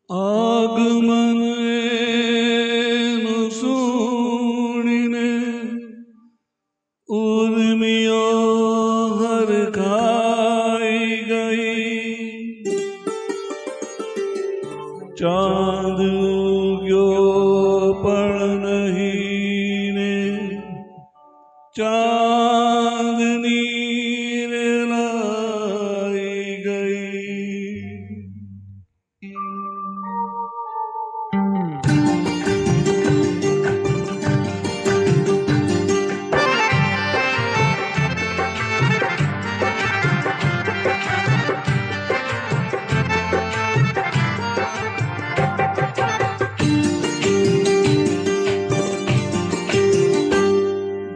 આગમન એનું સુણીને ઉર્મિઓ હરખાઈ ગઈ, ચાંદ ઉગ્યો પણ નહીં ને ચાંદની રેલાઈ ગઈ।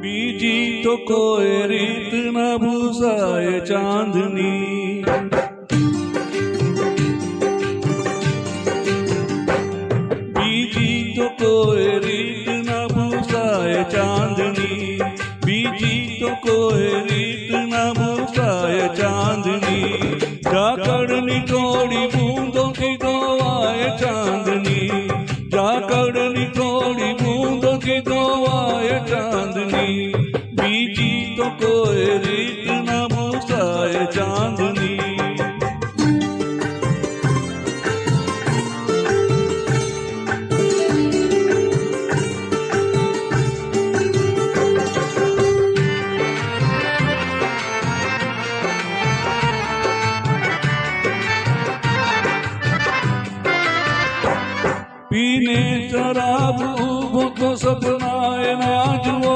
બીજી તો કોઈ રીત ના ભૂસાય ચાંદની, બીજી તો કોઈ રીત ના ભૂસાય ચાંદની, બીજી તો કોઈ રીત ના ભૂસાય ચાંદની। ઝાકળની થોડી બૂંદોથી ધોવાય ચાંદની, ઝાકળની થોડી બૂંદોથી ધોવાય ચાંદની, બીજી તો કોઈ રીત ના ભૂસાય ચાંદની। पीने शराब ऊबो तो सपनाए ना जुओ,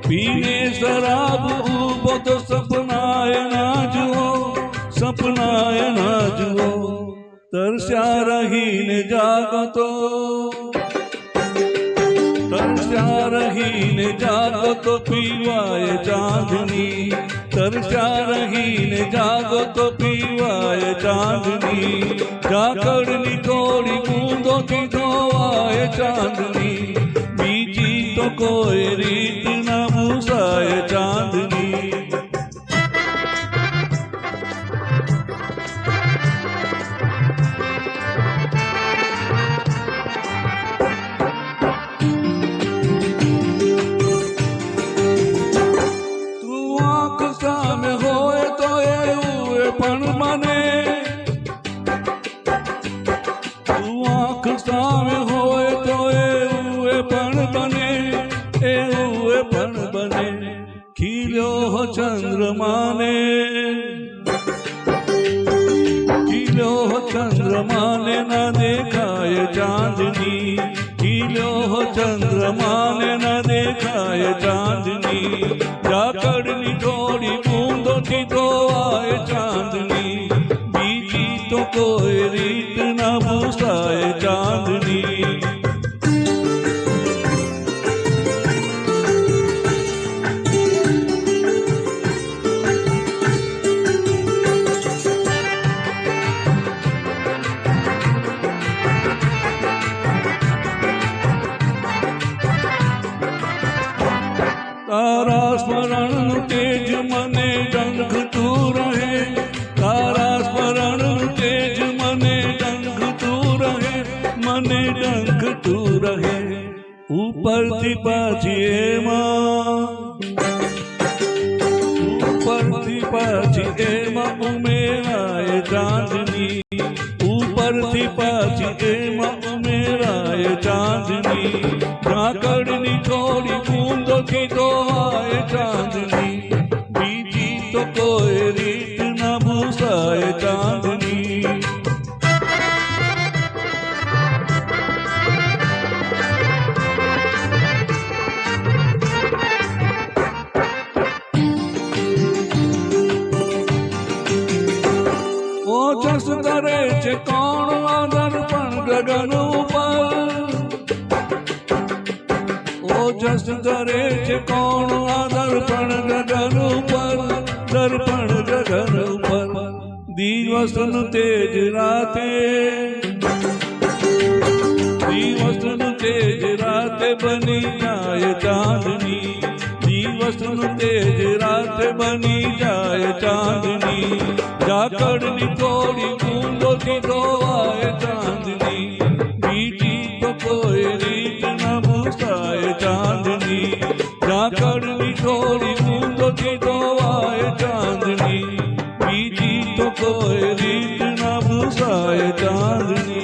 पीने शराब ऊबो तो सपनाए ना जुओ, सपनाए ना जुओ। तरस्या रहीने जागो तो, तरस्या रहीने जागो तो पीवाय चांदनी, तरस्या रहीने जागो तो पीवाय चांदनी। ઝાકળની થોડી બૂંદોથી ધોવાય ચાંદની, બીજી તો કોઈ રીત ના ભૂસાય ચાંદની। તું આંખ સામે હોય તો એવું પણ મને, આંખ સામે હોય તો એવું પણ બને, એવું પણ બને। ખીલ્યો ચંદ્રમાને, ખીલ્યો ચંદ્રમાને ના દેખાય ચાંદની, ખીલ્યો ચંદ્રમાને ના દેખાય ચાંદની। ઝાકળની થોડી બૂંદોથી ધોવાય ચાંદની, બીજી તો કોઈ રીત ના ભૂસાય ચાંદની। તારા સ્મરણનું તેજ મને ઢંકતું રહે, તારા સ્મરણનું તેજ મને ઢંકતું રહે, મને ઢંકતું રહે। ઉપરથી પાછી એમાં, ઉપરથી પાછી એમાં ઉમેરાય ચાંદની, ઉપરથી પાછી એમાં ઉમેરાય ચાંદની। ઝાકળની થોડી બૂંદોથી ધોવાય ચાંદની, બીજી તો કોઈ રીત ના ભૂસાય ચાંદની। ઓજસ કરે છે કોણ આ દર્પણ ગગન ઉપર, ઓજસ કરે છે કોણ આ દર્પણ ગગન ઉપર, દર્પણ ગગન ઉપર। દિવસનું તેજ રાતે, દિવસનું તેજ રાતે બની જાય ચાંદની, દિવસનું તેજ રાતે બની જાય ચાંદની, ઝાકળની થોડી બૂંદોથી ધોવાય ચાંદની, બીજી તો કોઈ રીત ન ભૂસાય ચાંદની, ઝાકળની થોડી બૂંદોથી ધોવાય ચાંદની, બીજી તો કોઈ રીત ન ભૂસાય ચાંદની.